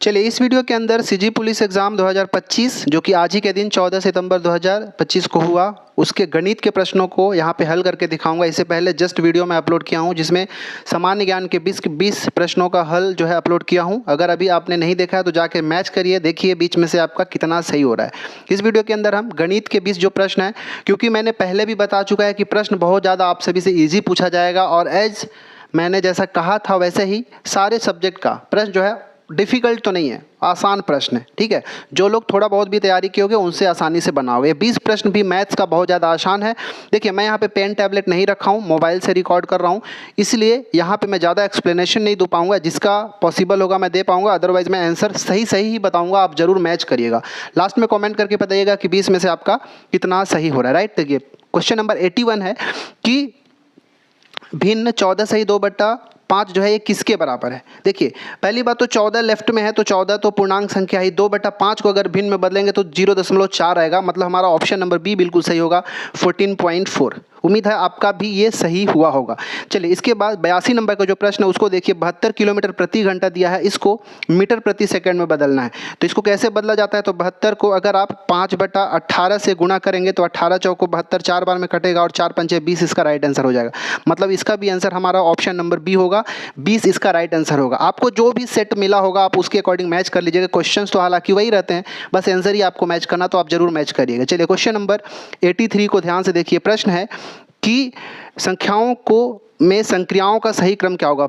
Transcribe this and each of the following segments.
चलिए इस वीडियो के अंदर सीजी पुलिस एग्ज़ाम 2025 जो कि आज ही के दिन 14 सितंबर 2025 को हुआ, उसके गणित के प्रश्नों को यहाँ पे हल करके दिखाऊंगा। इससे पहले जस्ट वीडियो मैं अपलोड किया हूँ जिसमें सामान्य ज्ञान के 20 प्रश्नों का हल जो है अपलोड किया हूँ। अगर अभी आपने नहीं देखा है तो जाके मैच करिए, देखिए बीच में से आपका कितना सही हो रहा है। इस वीडियो के अंदर हम गणित के 20 जो प्रश्न हैं, क्योंकि मैंने पहले भी बता चुका है कि प्रश्न बहुत ज़्यादा आप सभी से ईजी पूछा जाएगा और एज मैंने जैसा कहा था वैसे ही सारे सब्जेक्ट का प्रश्न जो है डिफ़िकल्ट तो नहीं है, आसान प्रश्न है। ठीक है, जो लोग थोड़ा बहुत भी तैयारी किए होंगे उनसे आसानी से बनाओगे। 20 प्रश्न भी मैथ्स का बहुत ज़्यादा आसान है। देखिए मैं यहाँ पे पेन टैबलेट नहीं रखा हूँ, मोबाइल से रिकॉर्ड कर रहा हूँ, इसलिए यहाँ पे मैं ज़्यादा एक्सप्लेनेशन नहीं दे पाऊँगा। जिसका पॉसिबल होगा मैं दे पाऊँगा, अदरवाइज़ मैं आंसर सही ही बताऊँगा। आप ज़रूर मैच करिएगा। लास्ट में कॉमेंट करके बताइएगा कि 20 में से आपका कितना सही हो रहा है। राइट, देखिए क्वेश्चन नंबर 81 है कि भिन्न 14 सही 2/5 जो है ये किसके बराबर है। देखिए पहली बात तो 14 लेफ्ट में है तो 14 तो पूर्णांक संख्या ही, 2/5 को अगर भिन्न में बदलेंगे तो 0.4 आएगा। मतलब हमारा ऑप्शन नंबर बी बिल्कुल सही होगा, 14.4। उम्मीद है आपका भी ये सही हुआ होगा। चलिए इसके बाद 82 नंबर का जो प्रश्न है उसको देखिए। 72 किलोमीटर प्रति घंटा दिया है, इसको मीटर प्रति सेकंड में बदलना है। तो इसको कैसे बदला जाता है, तो 72 को अगर आप 5/18 से गुणा करेंगे तो 18 चौको 72 4 बार में कटेगा और 4 पंचे 20 इसका राइट आंसर हो जाएगा। मतलब इसका भी आंसर हमारा ऑप्शन नंबर बी होगा, 20 इसका राइट आंसर होगा। आपको जो भी सेट मिला होगा आप उसके अकॉर्डिंग मैच कर लीजिएगा। क्वेश्चंस तो हालांकि वही रहते हैं, बस आंसर ही आपको मैच करना, तो आप जरूर मैच करिएगा। चलिए क्वेश्चन नंबर 83 को ध्यान से देखिए। प्रश्न है कि संख्याओं को में संक्रियाओं का सही क्रम क्या होगा।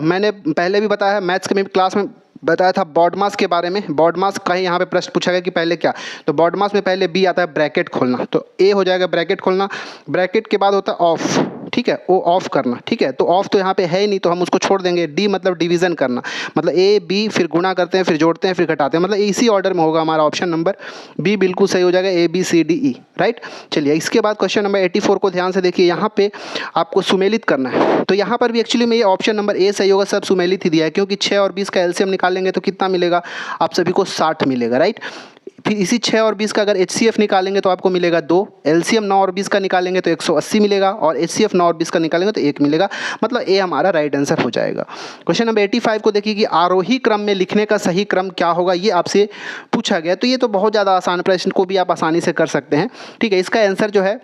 मैंने पहले भी बताया, मैथ्स के क्लास में बताया था बॉडमास के बारे में। बॉडमास का ही यहाँ पे प्रश्न पूछा गया कि पहले क्या, तो बॉडमास में पहले बी आता है ब्रैकेट खोलना, तो ए हो जाएगा ब्रैकेट खोलना। ब्रैकेट के बाद होता है ऑफ, ठीक है, वो ऑफ करना। ठीक है, तो ऑफ तो यहाँ पे है ही नहीं तो हम उसको छोड़ देंगे। डी मतलब डिवीजन करना, मतलब ए बी फिर गुणा करते हैं, फिर जोड़ते हैं, फिर घटाते हैं, मतलब इसी ऑर्डर में होगा हमारा ऑप्शन नंबर बी बिल्कुल सही हो जाएगा, A B C D E. Right, चलिए इसके बाद क्वेश्चन नंबर 84 को ध्यान से देखिए। यहाँ पे आपको सुमेलित करना है, तो यहाँ पर भी एक्चुअली में ये ऑप्शन नंबर ए सही होगा, सब सुमेलित ही दिया है, क्योंकि 6 और 20 का एलसीएम निकालेंगे तो कितना मिलेगा आप सभी को, 60 मिलेगा। राइट, फिर इसी 6 और 20 का अगर HCF निकालेंगे तो आपको मिलेगा 2, एलसीएम 9 और 20 का निकालेंगे तो 180 मिलेगा, और HCF 9 और 20 का निकालेंगे तो 1 मिलेगा। मतलब ए हमारा राइट आंसर हो जाएगा। क्वेश्चन नंबर 85 को देखिए कि आरोही क्रम में लिखने का सही क्रम क्या होगा, ये आपसे पूछा गया। तो ये तो बहुत ज़्यादा आसान प्रश्न को भी आप आसानी से कर सकते हैं। ठीक है, इसका आंसर जो है,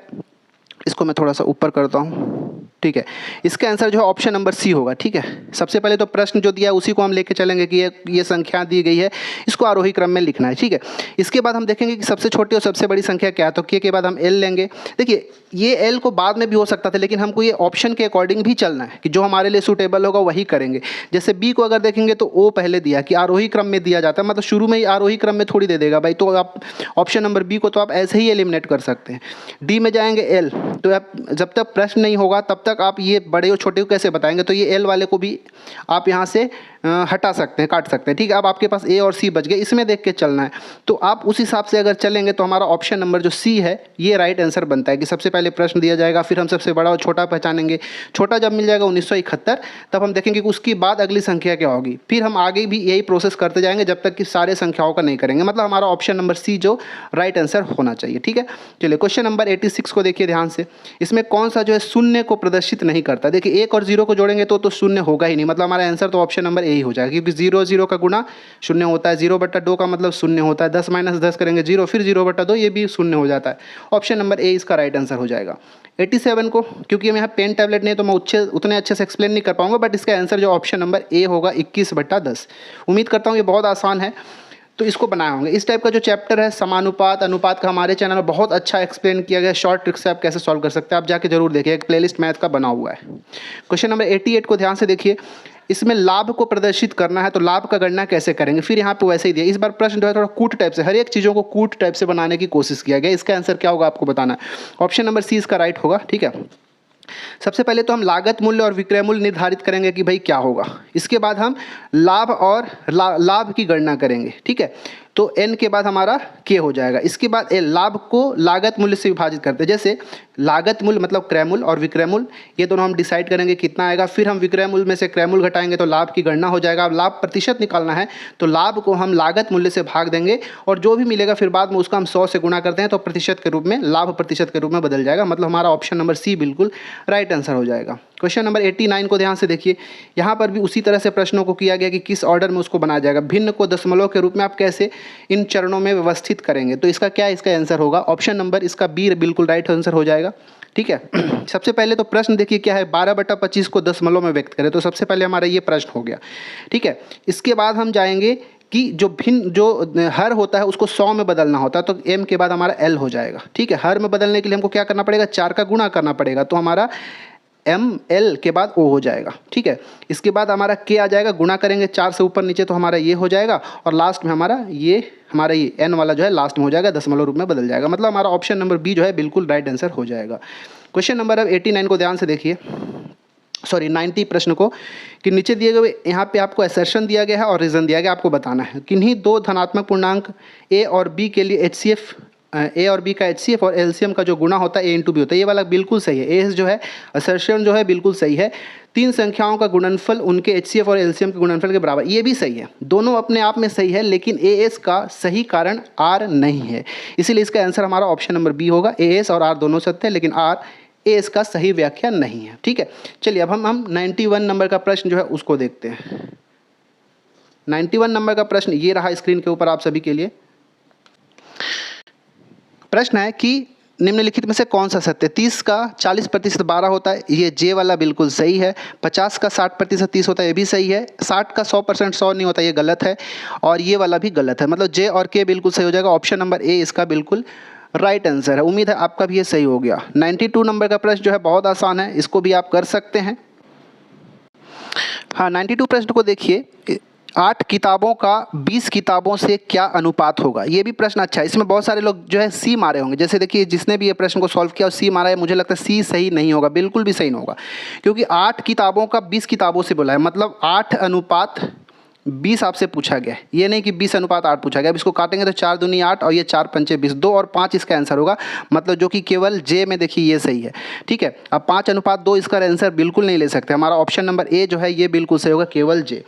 इसको मैं थोड़ा सा ऊपर करता हूँ। ठीक है, इसका आंसर जो है ऑप्शन नंबर सी होगा। ठीक है, सबसे पहले तो प्रश्न जो दिया है उसी को हम लेके चलेंगे कि ये संख्या दी गई है, इसको आरोही क्रम में लिखना है। ठीक है, इसके बाद हम देखेंगे कि सबसे छोटी और सबसे बड़ी संख्या क्या है, तो के बाद हम एल लेंगे। देखिए ये एल को बाद में भी हो सकता था, लेकिन हमको ये ऑप्शन के अकॉर्डिंग भी चलना है कि जो हमारे लिए सूटेबल होगा वही करेंगे। जैसे बी को अगर देखेंगे तो ओ पहले दिया कि आरोही क्रम में दिया जाता है, मतलब शुरू में ही आरोही क्रम में थोड़ी दे देगा भाई, तो आप ऑप्शन नंबर बी को तो आप ऐसे ही एलिमिनेट कर सकते हैं। डी में जाएंगे एल, तो आप जब तक प्रश्न नहीं होगा तब तक आप ये बड़े और छोटे को कैसे बताएंगे, तो ये एल वाले को भी आप यहाँ से हटा सकते हैं, काट सकते हैं। ठीक है, अब आपके पास ए और सी बच गए, इसमें देख के चलना है। तो आप उस हिसाब से अगर चलेंगे तो हमारा ऑप्शन नंबर जो सी है ये राइट आंसर बनता है कि सबसे पहले प्रश्न दिया जाएगा, फिर हम सबसे बड़ा और छोटा पहचानेंगे। छोटा जब मिल जाएगा 1971, तब हम देखेंगे कि उसके बाद अगली संख्या क्या होगी, फिर हम आगे भी यही प्रोसेस करते जाएंगे जब तक कि सारे संख्याओं का नहीं करेंगे। मतलब हमारा ऑप्शन नंबर सी जो राइट आंसर होना चाहिए। ठीक है, चलिए क्वेश्चन नंबर 86 को देखिए ध्यान से। इसमें कौन सा जो है शून्य को प्रदर्शित नहीं करता। देखिए 1 और 0 को जोड़ेंगे तो शून्य होगा ही नहीं, मतलब हमारा आंसर तो ऑप्शन नंबर ए ही हो जाएगा, क्योंकि 0 का गुणा शून्य होता है, 0/2 का मतलब शून्य होता है, 10 - 10 करेंगे 0, फिर 0/2 ये भी शून्य हो जाता है। ऑप्शन नंबर ए इसका राइट आंसर हो जाएगा। 87 को, क्योंकि हम यहाँ पेन टैबलेट नहीं तो मैं उतने अच्छे से एक्सप्लेन नहीं कर पाऊंगा, बट इसका आंसर जो ऑप्शन नंबर ए होगा 21/10। उम्मीद करता हूँ ये बहुत आसान है, तो इसको बनाए होंगे। इस टाइप का जो चैप्टर है समानुपात अनुपात का हमारे चैनल में बहुत अच्छा एक्सप्लेन किया गया है, शॉर्ट ट्रिक से आप कैसे सॉल्व कर सकते हैं, आप जाके जरूर देखिए, एक प्लेलिस्ट मैथ का बना हुआ है। क्वेश्चन नंबर 88 को ध्यान से देखिए। इसमें लाभ को प्रदर्शित करना है, तो लाभ का गणना कैसे करेंगे, फिर यहाँ पे वैसे ही दिया। इस बार प्रश्न जो है थोड़ा कूट टाइप से, हर एक चीज़ों को कूट टाइप से बनाने की कोशिश किया गया। इसका आंसर क्या होगा आपको बताना है, ऑप्शन नंबर सी इसका राइट होगा। ठीक है, सबसे पहले तो हम लागत मूल्य और विक्रय मूल्य निर्धारित करेंगे कि भाई क्या होगा। इसके बाद हम लाभ और लाभ की गणना करेंगे। ठीक है, तो n के बाद हमारा k हो जाएगा। इसके बाद l, लाभ को लागत मूल्य से विभाजित करते हैं। जैसे लागत मूल्य मतलब क्रय मूल्य और विक्रय मूल्य, ये दोनों हम डिसाइड करेंगे कितना आएगा, फिर हम विक्रय मूल्य में से क्रय मूल्य घटाएंगे तो लाभ की गणना हो जाएगा। अब लाभ प्रतिशत निकालना है तो लाभ को हम लागत मूल्य से भाग देंगे और जो भी मिलेगा फिर बाद में उसका हम 100 से गुणा करते हैं तो प्रतिशत के रूप में, लाभ प्रतिशत के रूप में बदल जाएगा। मतलब हमारा ऑप्शन नंबर सी बिल्कुल राइट आंसर हो जाएगा। क्वेश्चन नंबर 89 को ध्यान से देखिए, यहाँ पर भी उसी तरह से प्रश्नों को किया गया कि किस ऑर्डर में उसको बनाया जाएगा। भिन्न को दशमलव के रूप में आप कैसे इन चरणों में व्यवस्थित करेंगे। तो इसका क्या इसका आंसर होगा, ऑप्शन नंबर इसका बी बिल्कुल राइट आंसर हो जाएगा। ठीक है, सबसे पहले तो प्रश्न देखिए क्या है, 12/25 को दशमलव में व्यक्त करें। तो सबसे पहले हमारा ये प्रश्न हो गया। ठीक है, इसके बाद हम जाएंगे कि जो हर होता है उसको 100 में बदलना होता है, तो m के बाद हमारा l हो जाएगा। ठीक है, हर में बदलने के लिए हमको क्या करना पड़ेगा, 4 का गुणा करना पड़ेगा, तो हमारा m l के बाद o हो जाएगा। ठीक है, इसके बाद हमारा k आ जाएगा, गुणा करेंगे 4 से ऊपर नीचे तो हमारा ये हो जाएगा, और लास्ट में हमारा ये n वाला जो है लास्ट में हो जाएगा, दशमलव रूप में बदल जाएगा। मतलब हमारा ऑप्शन नंबर बी जो है बिल्कुल राइट आंसर हो जाएगा। क्वेश्चन नंबर अब 89 को ध्यान से देखिए, सॉरी 90 प्रश्न को, कि नीचे दिए गए यहाँ पे आपको असर्शन दिया गया है और रीज़न दिया गया, आपको बताना है किन्हीं दो धनात्मक पूर्णांक a और b के लिए ए और बी का HCF और LCM का जो गुणा होता है a × b होता है। ये वाला बिल्कुल सही है, ए जो है असर्शन जो है बिल्कुल सही है। तीन संख्याओं का गुणनफल उनके HCF और LCM के गुणनफल के बराबर, ये भी सही है, दोनों अपने आप में सही है, लेकिन AS का सही कारण R नहीं है, इसीलिए इसका आंसर हमारा ऑप्शन नंबर बी होगा। AS और R दोनों सत्य है, लेकिन R AS का सही व्याख्या नहीं है। ठीक है, चलिए अब हम 91 नंबर का प्रश्न जो है उसको देखते हैं। 91 नंबर का प्रश्न ये रहा स्क्रीन के ऊपर आप सभी के लिए। प्रश्न है कि निम्नलिखित में से कौन सा सत्य, 30 का 40% 12 होता है, ये जे वाला बिल्कुल सही है। 50 का 60% 30 होता है, ये भी सही है। 60 का 100% 100 नहीं होता, ये गलत है, और ये वाला भी गलत है। मतलब जे और के बिल्कुल सही हो जाएगा। ऑप्शन नंबर ए इसका बिल्कुल राइट आंसर है। उम्मीद है आपका भी ये सही हो गया। 92 नंबर का प्रश्न जो है बहुत आसान है, इसको भी आप कर सकते हैं। हाँ, 92 प्रश्न को देखिए, 8 किताबों का 20 किताबों से क्या अनुपात होगा। ये भी प्रश्न अच्छा है, इसमें बहुत सारे लोग जो है सी मारे होंगे। जैसे देखिए जिसने भी ये प्रश्न को सॉल्व किया और सी मारा है, मुझे लगता है सी सही नहीं होगा, बिल्कुल भी सही नहीं होगा, क्योंकि 8 किताबों का 20 किताबों से बोला है, मतलब 8:20 आपसे पूछा गया है, ये नहीं कि 20:8 पूछा गया। अब इसको काटेंगे तो 4 दूनी 8 और ये 4 पंचे 20, 2 और 5 इसका आंसर होगा, मतलब जो कि केवल जे में देखिए ये सही है। ठीक है, अब 5:2 इसका आंसर बिल्कुल नहीं ले सकते, हमारा ऑप्शन नंबर ए जो है ये बिल्कुल सही होगा, केवल जे।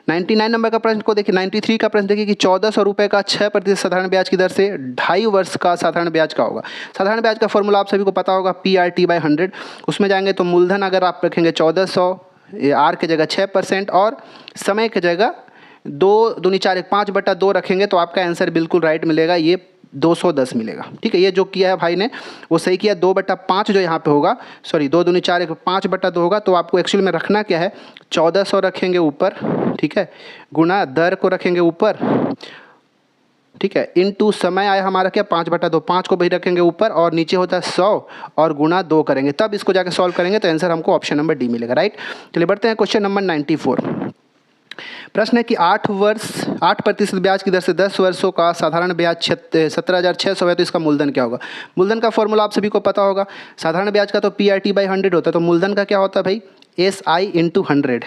99 नंबर का प्रश्न को देखिए, 93 का प्रश्न देखिए कि 1400 रुपये का 6% साधारण ब्याज की दर से 2.5 वर्ष का साधारण ब्याज का होगा। साधारण ब्याज का फॉर्मूला आप सभी को पता होगा, PRT/100। उसमें जाएंगे तो मूलधन अगर आप रखेंगे 1400, आर की जगह 6% और समय की जगह 2 दूनी 4 5/2 रखेंगे तो आपका आंसर बिल्कुल राइट मिलेगा, ये 210 मिलेगा। ठीक है, ये जो किया है भाई ने वो सही किया। 2/5 जो यहाँ पे होगा, सॉरी 2 दूनी 4 5/2 होगा, तो आपको एक्चुअली में रखना क्या है, 1400 रखेंगे ऊपर, ठीक है, गुणा दर को रखेंगे ऊपर, ठीक है, इनटू समय आया हमारा क्या 5/2, 5 को भी रखेंगे ऊपर और नीचे होता है 100 और गुणा 2 करेंगे, तब इसको जाके सॉल्व करेंगे तो आंसर हमको ऑप्शन नंबर डी मिलेगा। राइट, चलिए बढ़ते हैं क्वेश्चन नंबर 94। प्रश्न है कि 8% ब्याज की दर से 10 वर्षों का साधारण ब्याज 17,600 है, तो इसका मूलधन क्या होगा। मूलधन का फॉर्मूला आप सभी को पता होगा, साधारण ब्याज का तो PRT/100 होता है, तो मूलधन का क्या होता है भाई, SI × 100।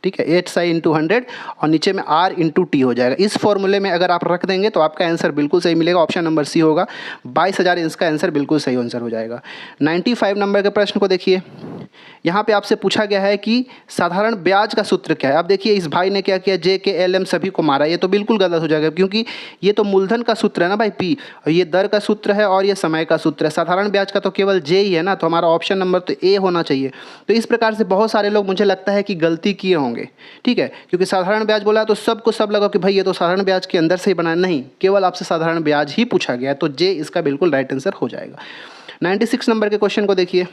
ठीक है, SI × 100 और नीचे में R × T हो जाएगा। इस फॉर्मूले में अगर आप रख देंगे तो आपका आंसर बिल्कुल सही मिलेगा, ऑप्शन नंबर सी होगा, 22,000 इसका आंसर बिल्कुल सही आंसर हो जाएगा। 95 नंबर के प्रश्न को देखिए, यहाँ पे आपसे पूछा गया है कि साधारण ब्याज का सूत्र क्या है। अब देखिए इस भाई ने क्या किया, जे के एल एम सभी को मारा, ये तो बिल्कुल गलत हो जाएगा, क्योंकि ये तो मूलधन का सूत्र है ना भाई P, और ये दर का सूत्र है और ये समय का सूत्र है। साधारण ब्याज का तो केवल जे ही है ना, तो हमारा ऑप्शन नंबर तो ए होना चाहिए। तो इस प्रकार से बहुत सारे लोग मुझे लगता है कि गलती किए होंगे। ठीक है, क्योंकि साधारण ब्याज बोला तो सबको सब लगा कि भाई ये तो साधारण ब्याज के अंदर से ही बना, नहीं, केवल आपसे साधारण ब्याज ही पूछा गया, तो जे इसका बिल्कुल राइट आंसर हो जाएगा। 96 नंबर के क्वेश्चन को देखिए,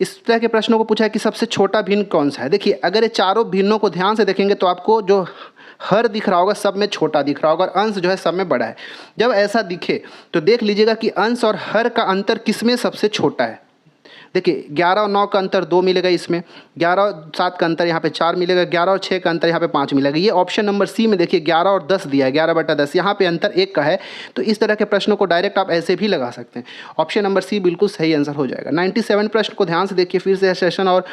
इस तरह के प्रश्नों को पूछा है कि सबसे छोटा भिन्न कौन सा है। देखिए अगर ये चारों भिन्नों को ध्यान से देखेंगे तो आपको जो हर दिख रहा होगा सब में छोटा दिख रहा होगा और अंश जो है सब में बड़ा है। जब ऐसा दिखे तो देख लीजिएगा कि अंश और हर का अंतर किसमें सबसे छोटा है। देखिए 11 और 9 का अंतर 2 मिलेगा, इसमें 11 और 7 का अंतर यहाँ पे 4 मिलेगा, 11 और 6 का अंतर यहाँ पे 5 मिलेगा। ये ऑप्शन नंबर सी में देखिए 11 और 10 दिया है, 11/10, यहाँ पे अंतर 1 का है। तो इस तरह के प्रश्नों को डायरेक्ट आप ऐसे भी लगा सकते हैं, ऑप्शन नंबर सी बिल्कुल सही आंसर हो जाएगा। 97 प्रश्न को ध्यान से देखिए, फिर से सेशन और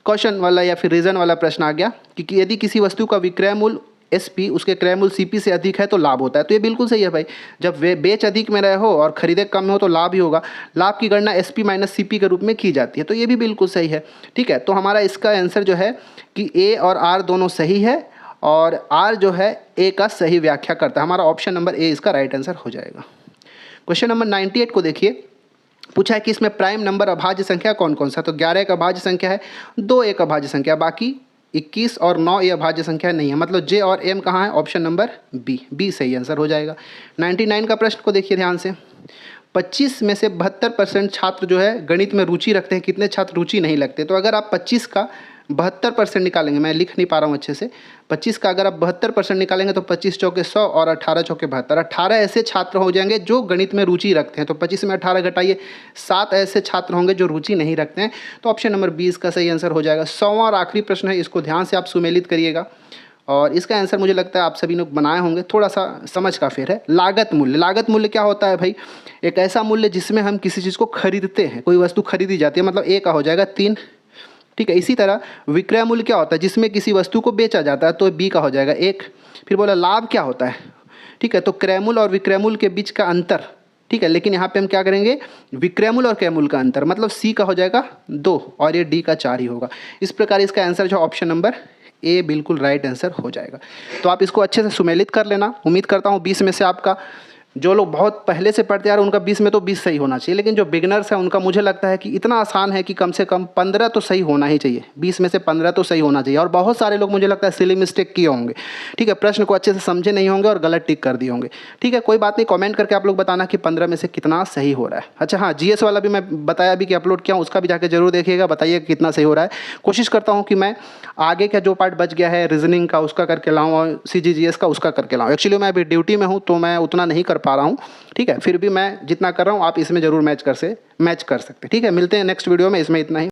क्वेश्चन वाला या फिर रीजन वाला प्रश्न आ गया कि यदि किसी वस्तु का विक्रय मूल्य SP उसके क्रय मूल्य CP से अधिक है तो लाभ होता है। तो ये बिल्कुल सही है भाई, जब वे बेच अधिक में रहे हो और खरीदे कम में हो तो लाभ ही होगा। लाभ की गणना SP - CP के रूप में की जाती है, तो ये भी बिल्कुल सही है। ठीक है, तो हमारा इसका आंसर जो है कि A और R दोनों सही है और R जो है A का सही व्याख्या करता है। हमारा ऑप्शन नंबर A इसका राइट आंसर हो जाएगा। क्वेश्चन नंबर 98 को देखिए, पूछा है कि इसमें प्राइम नंबर अभाज्य संख्या कौन कौन सा, तो 11 एक अभाज्य संख्या है, 2 एक अभाज्य संख्या, बाकी 21 और 9 ये अभाज्य संख्या नहीं है, मतलब जे और एम कहाँ है, ऑप्शन नंबर बी सही आंसर हो जाएगा। 99 का प्रश्न को देखिए ध्यान से। 25 में से 72% छात्र जो है गणित में रुचि रखते हैं, कितने छात्र रुचि नहीं लगते, तो अगर आप 25 का 72% निकालेंगे, मैं लिख नहीं पा रहा हूँ अच्छे से, 25 का अगर आप 72% निकालेंगे तो 25 चौके 100 और 18 चौके 72, 18 ऐसे छात्र हो जाएंगे जो गणित में रुचि रखते हैं। तो 25 में 18 घटाइए, 7 ऐसे छात्र होंगे जो रुचि नहीं रखते हैं, तो ऑप्शन नंबर 20 का सही आंसर हो जाएगा। 100वां और आखिरी प्रश्न है, इसको ध्यान से आप सुमेलित करिएगा और इसका आंसर मुझे लगता है आप सभी लोग बनाए होंगे, थोड़ा सा समझ का फेर है। लागत मूल्य, लागत मूल्य क्या होता है भाई, एक ऐसा मूल्य जिसमें हम किसी चीज़ को खरीदते हैं, कोई वस्तु खरीदी जाती है, मतलब ए का हो जाएगा 3, ठीक है। इसी तरह विक्रय मूल्य क्या होता है, जिसमें किसी वस्तु को बेचा जाता है, तो बी का हो जाएगा 1। फिर बोला लाभ क्या होता है, ठीक है, तो क्रय मूल्य और विक्रय मूल्य के बीच का अंतर, ठीक है, लेकिन यहाँ पे हम क्या करेंगे, विक्रय मूल्य और क्रय मूल्य का अंतर, मतलब सी का हो जाएगा 2 और ये डी का 4 ही होगा। इस प्रकार इसका आंसर जो ऑप्शन नंबर ए बिल्कुल राइट आंसर हो जाएगा। तो आप इसको अच्छे से सुमेलित कर लेना। उम्मीद करता हूँ 20 में से आपका, जो लोग बहुत पहले से पढ़ते आ रहे हैं उनका 20 में तो 20 सही होना चाहिए, लेकिन जो बिगनर्स हैं उनका मुझे लगता है कि इतना आसान है कि कम से कम 15 तो सही होना ही चाहिए, 20 में से 15 तो सही होना चाहिए। और बहुत सारे लोग मुझे लगता है सिली मिस्टेक किए होंगे, ठीक है, प्रश्न को अच्छे से समझे नहीं होंगे और गलत टिक कर दिए होंगे, ठीक है, कोई बात नहीं, कमेंट करके आप लोग बताना कि 15 में से कितना सही हो रहा है। अच्छा हाँ, जीएस वाला भी मैं बताया अभी कि अपलोड किया हूँ, उसका भी जाकर जरूर देखिएगा, बताइए कितना सही हो रहा है। कोशिश करता हूँ कि मैं आगे का जो पार्ट बच गया है रीजनिंग का उसका करके लाऊँ और CGGS का उसका करके लाऊँ। एक्चुअली मैं अभी ड्यूटी में हूँ तो मैं उतना नहीं कर पा रहा हूँ, ठीक है, फिर भी मैं जितना कर रहा हूँ आप इसमें ज़रूर मैच कर सकते हैं, ठीक है। मिलते हैं नेक्स्ट वीडियो में, इसमें इतना ही।